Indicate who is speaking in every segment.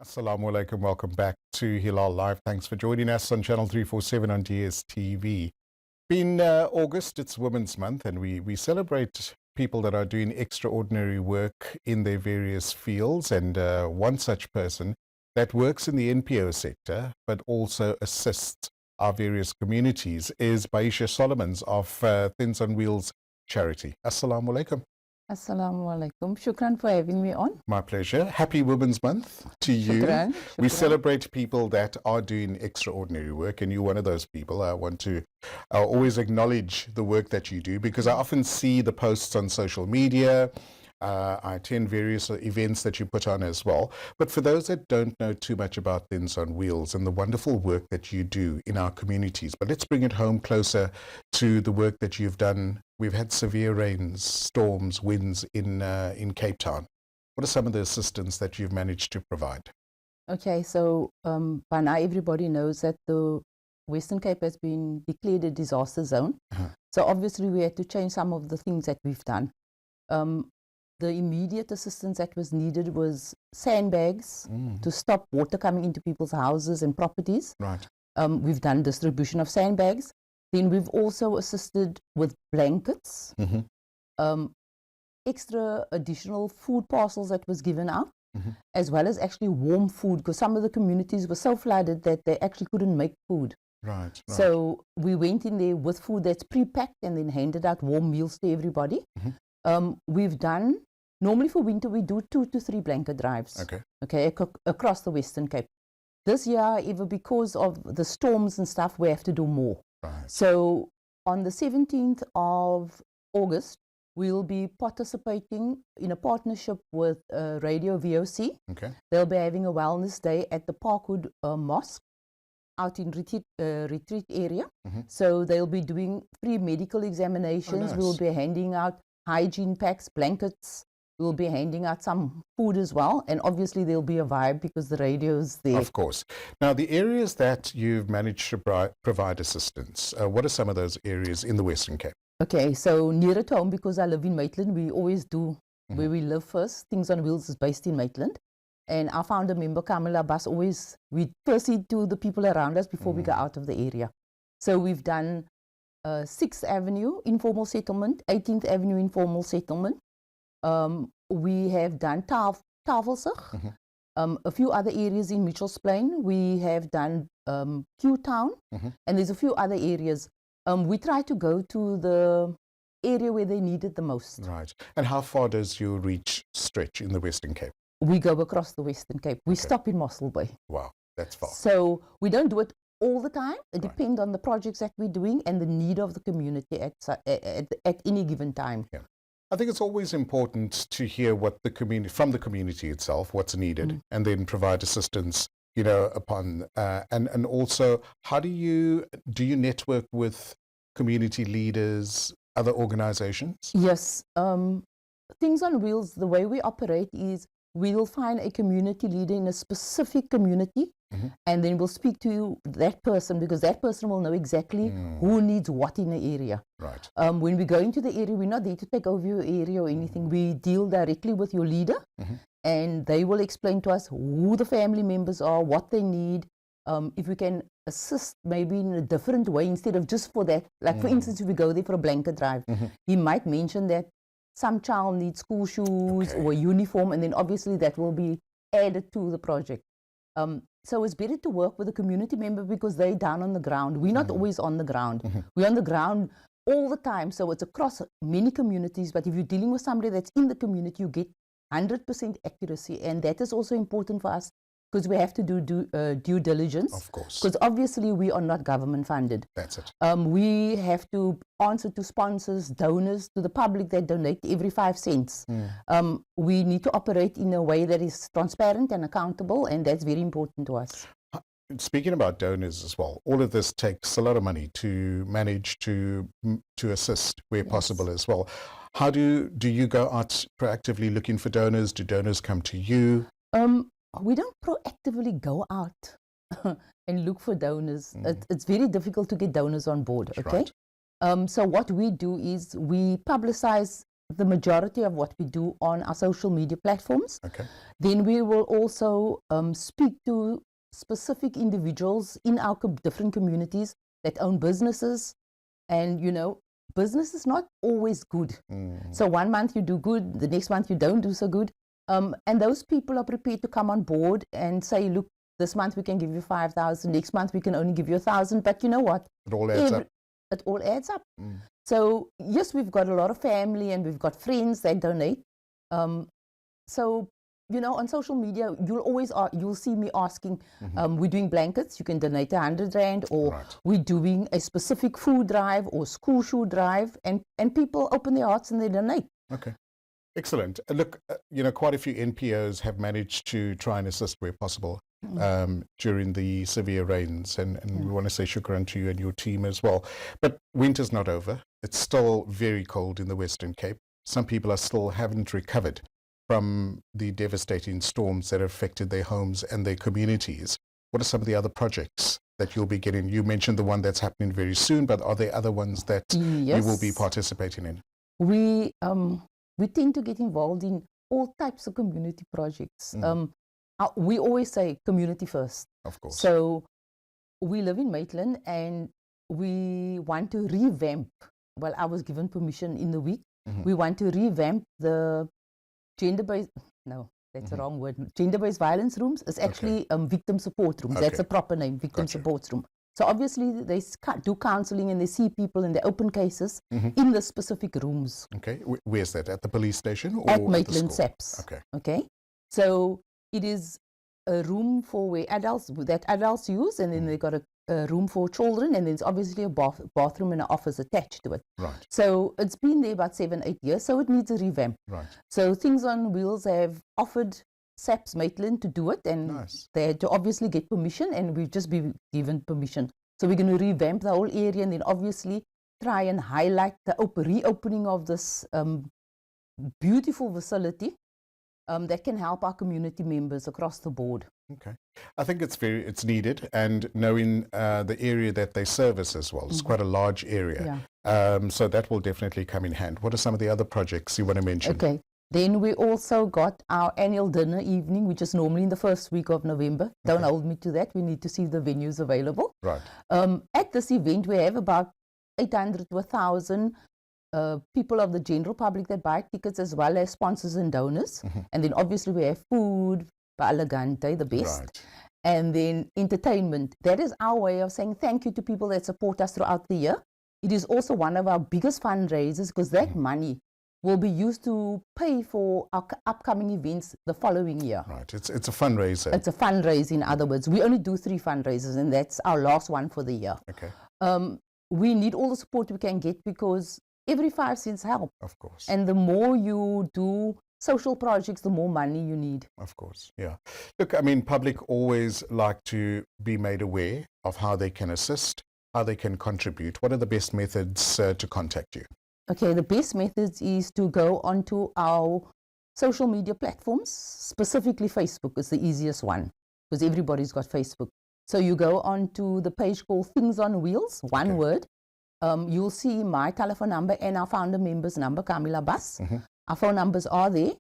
Speaker 1: Assalamu alaikum. Welcome back to Hilaal Live. Thanks for joining us on Channel 347 on DSTV. Been August, it's Women's Month, and we celebrate people that are doing extraordinary work in their various fields. And one such person that works in the NPO sector, but also assists our various communities, is Bahiesha Solomons of Thins on Wheels charity. Assalamu alaikum.
Speaker 2: Assalamu alaikum. Shukran for having me on.
Speaker 1: My pleasure. Happy Women's Month to you.
Speaker 2: Shukran.
Speaker 1: We celebrate people that are doing extraordinary work, and you're one of those people. I want to always acknowledge the work that you do, because I often see the posts on social media. I attend various events that you put on as well. But for those that don't know too much about Thins on Wheels and the wonderful work that you do in our communities, but let's bring it home closer to the work that you've done. We've had severe rains, storms, winds in Cape Town. What are some of the assistance that you've managed to provide?
Speaker 2: Okay, so by now everybody knows that the Western Cape has been declared a disaster zone. So obviously we had to change some of the things that we've done. The immediate assistance that was needed was sandbags to stop water coming into people's houses and properties.
Speaker 1: Right.
Speaker 2: We've done distribution of sandbags. Then we've also assisted with blankets, extra additional food parcels that was given out, as well as actually warm food, because some of the communities were so flooded that they actually couldn't make food.
Speaker 1: Right.
Speaker 2: So we went in there with food that's pre-packed and then handed out warm meals to everybody. We've done, normally for winter, we do 2 to 3 blanket drives. Okay, across the Western Cape. This year, however, because of the storms and stuff, we have to do more.
Speaker 1: Right.
Speaker 2: So on the 17th of August, we'll be participating in a partnership with Radio VOC.
Speaker 1: Okay.
Speaker 2: They'll be having a wellness day at the Parkwood Mosque out in retreat area. So they'll be doing free medical examinations.
Speaker 1: Nice.
Speaker 2: We'll be handing out hygiene packs, blankets. We'll be handing out some food as well. And obviously there'll be a vibe because the radio's there.
Speaker 1: Of course. Now, the areas that you've managed to provide assistance, what are some of those areas in the Western Cape?
Speaker 2: Okay, so near at home, because I live in Maitland, we always do where we live first. Things on Wheels is based in Maitland. And our founder member, Kamala Abbas, we first see to the people around us before we go out of the area. So we've done 6th Avenue informal settlement, 18th Avenue informal settlement. We have done Tafelsig, a few other areas in Mitchell's Plain. We have done Q Town, and there's a few other areas. We try to go to the area where they need it the most.
Speaker 1: Right. And how far does your reach stretch in the Western Cape?
Speaker 2: We go across the Western Cape. We stop in Mossel Bay.
Speaker 1: Wow, that's far.
Speaker 2: So we don't do it all the time. It depends on the projects that we're doing and the need of the community at any given time.
Speaker 1: Yeah. I think it's always important to hear what the community, from the community itself, what's needed, and then provide assistance, you know, upon, and also, how do you network with community leaders, other organizations?
Speaker 2: Yes. Things on Wheels, the way we operate is we'll find a community leader in a specific community, and then we'll speak to that person, because that person will know exactly who needs what in the area.
Speaker 1: Right.
Speaker 2: When we go into the area, we're not there to take over your area or anything. We deal directly with your leader, and they will explain to us who the family members are, what they need, if we can assist maybe in a different way instead of just for that. Like for instance, if we go there for a blanket drive, he might mention that some child needs school shoes or a uniform, and then obviously that will be added to the project. So it's better to work with a community member because they're down on the ground. We're not always on the ground. We're on the ground all the time. So it's across many communities. But if you're dealing with somebody that's in the community, you get 100% accuracy. And that is also important for us, because we have to do due diligence.
Speaker 1: Of course.
Speaker 2: Because obviously we are not government funded.
Speaker 1: That's it.
Speaker 2: We have to answer to sponsors, donors, to the public that donate every 5 cents. We need to operate in a way that is transparent and accountable, and that's very important to us.
Speaker 1: Speaking about donors as well, all of this takes a lot of money to manage, to assist where possible as well. How do you go out proactively looking for donors? Do donors come to you?
Speaker 2: We don't proactively go out and look for donors. It's very difficult to get donors on board, okay?
Speaker 1: Right.
Speaker 2: So what we do is we publicize the majority of what we do on our social media platforms.
Speaker 1: Okay.
Speaker 2: Then we will also speak to specific individuals in our different communities that own businesses. And, you know, business is not always good. So one month you do good, the next month you don't do so good. And those people are prepared to come on board and say, look, this month we can give you 5,000, next month we can only give you 1,000. But you know what?
Speaker 1: It all adds up.
Speaker 2: It all adds up. So yes, we've got a lot of family and we've got friends that donate. So, you know, on social media, you'll see me asking, we're doing blankets, you can donate 100 Rand, or we're doing a specific food drive or school shoe drive, and people open their hearts and they donate.
Speaker 1: Okay. Excellent. Look, you know, quite a few NPOs have managed to try and assist where possible during the severe rains, and we want to say shukran to you and your team as well. But winter's not over. It's still very cold in the Western Cape. Some people haven't recovered from the devastating storms that have affected their homes and their communities. What are some of the other projects that you'll be getting? You mentioned the one that's happening very soon, but are there other ones that you will be participating in?
Speaker 2: We tend to get involved in all types of community projects. We always say community first.
Speaker 1: Of course.
Speaker 2: So we live in Maitland and we want to revamp, well, I was given permission in the week, we want to revamp the gender-based, no, that's the wrong word, gender-based violence rooms. It's actually victim support rooms. That's a proper name, victim support room. So obviously they do counseling and they see people and they open cases in the specific rooms.
Speaker 1: Okay, where's that? At the police station or
Speaker 2: at Maitland SAPS?
Speaker 1: Okay.
Speaker 2: Okay, so it is a room for where adults use, and then they got a room for children, and there's obviously a bathroom and an office attached to it.
Speaker 1: Right.
Speaker 2: So it's been there about 7-8 years, so it needs a revamp.
Speaker 1: Right.
Speaker 2: So Things on Wheels have offered SAPS Maitland to do it, and they had to obviously get permission, and we've just been given permission. So we're going to revamp the whole area, and then obviously try and highlight the reopening of this beautiful facility that can help our community members across the board.
Speaker 1: Okay, I think it's needed, and knowing the area that they service as well, it's quite a large area. So that will definitely come in hand. What are some of the other projects you want to mention?
Speaker 2: Okay. Then we also got our annual dinner evening, which is normally in the first week of November. Don't hold me to that. We need to see the venues available.
Speaker 1: Right.
Speaker 2: At this event, we have about 800 to 1,000 people of the general public that buy tickets, as well as sponsors and donors. And then obviously we have food, Elegante, the best.
Speaker 1: Right.
Speaker 2: And then entertainment. That is our way of saying thank you to people that support us throughout the year. It is also one of our biggest fundraisers, because that money will be used to pay for our upcoming events the following year.
Speaker 1: Right, it's a fundraiser.
Speaker 2: It's a fundraiser, in other words. We only do 3 fundraisers, and that's our last one for the year.
Speaker 1: Okay.
Speaker 2: We need all the support we can get, because every 5 cents help.
Speaker 1: Of course.
Speaker 2: And the more you do social projects, the more money you need.
Speaker 1: Of course, yeah. Look, I mean, public always like to be made aware of how they can assist, how they can contribute. What are the best methods to contact you?
Speaker 2: Okay, the best methods is to go onto our social media platforms. Specifically Facebook is the easiest one, because everybody's got Facebook. So you go onto the page called Things on Wheels, one word. You'll see my telephone number and our founder member's number, Camilla Bas. Our phone numbers are there.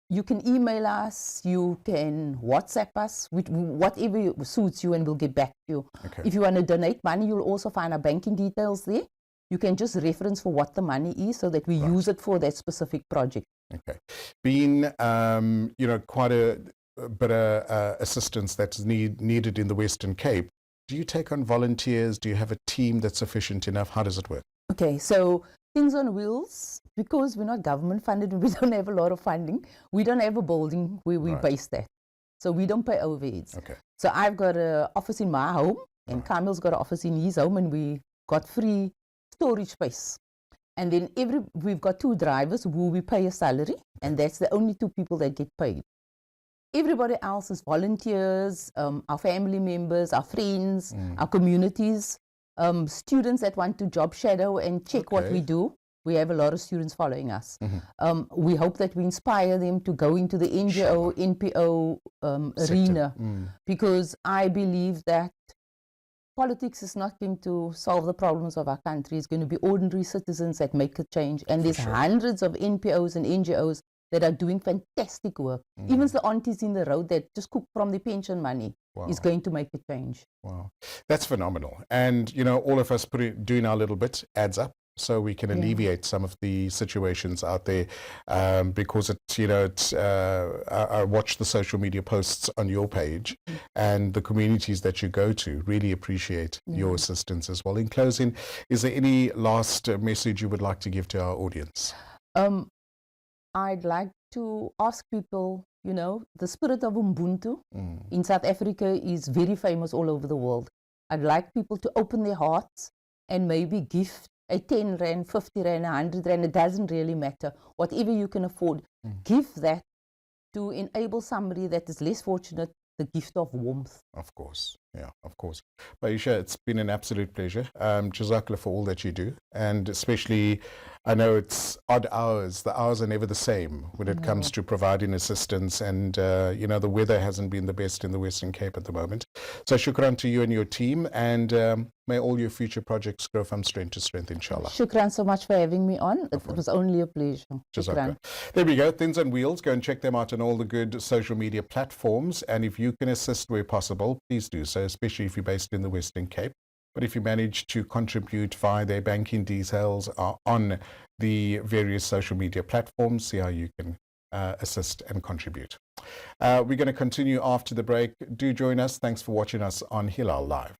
Speaker 2: You can email us, you can WhatsApp us, whatever suits you, and we'll get back to you.
Speaker 1: Okay.
Speaker 2: If you want to donate money, you'll also find our banking details there. You can just reference for what the money is, so that we use it for that specific project.
Speaker 1: Okay. Being, you know, quite a bit of assistance that's needed in the Western Cape, do you take on volunteers? Do you have a team that's sufficient enough? How does it work?
Speaker 2: Okay, so Things on Wheels, because we're not government funded, we don't have a lot of funding. We don't have a building where we base that. So we don't pay overheads.
Speaker 1: Okay.
Speaker 2: So I've got an office in my home, and Kamil's got an office in his home, and we got free storage space. And then we've got 2 drivers who we pay a salary, and that's the only 2 people that get paid. Everybody else is volunteers, our family members, our friends, our communities, students that want to job shadow and check what we do. We have a lot of students following us. We hope that we inspire them to go into the NGO, NPO arena, because I believe that politics is not going to solve the problems of our country. It's going to be ordinary citizens that make a change. And there's hundreds of NPOs and NGOs that are doing fantastic work. Even the aunties in the road that just cook from the pension money is going to make a change.
Speaker 1: Wow, that's phenomenal. And, you know, all of us doing our little bit adds up, so we can alleviate some of the situations out there, because it's, you know, it's, I watch the social media posts on your page, and the communities that you go to really appreciate your assistance as well. In closing, is there any last message you would like to give to our audience?
Speaker 2: I'd like to ask people, you know, the spirit of Ubuntu in South Africa is very famous all over the world. I'd like people to open their hearts and maybe give a 10 rand, 50 rand, 100 rand, it doesn't really matter. Whatever you can afford, give that to enable somebody that is less fortunate the gift of warmth.
Speaker 1: Of course, yeah, of course. Bahiesha, it's been an absolute pleasure. Jazakallah for all that you do, and especially, I know it's odd hours. The hours are never the same when it comes to providing assistance, and you know, the weather hasn't been the best in the Western Cape at the moment. So shukran to you and your team, and may all your future projects grow from strength to strength, inshallah.
Speaker 2: Shukran so much for having me on. It was only a pleasure. Shukran.
Speaker 1: There we go, Thins on Wheels. Go and check them out on all the good social media platforms, and if you can assist where possible, please do so, especially if you're based in the Western Cape. But if you manage to contribute via their banking details on the various social media platforms, see how you can assist and contribute. We're going to continue after the break. Do join us. Thanks for watching us on Hilaal Live.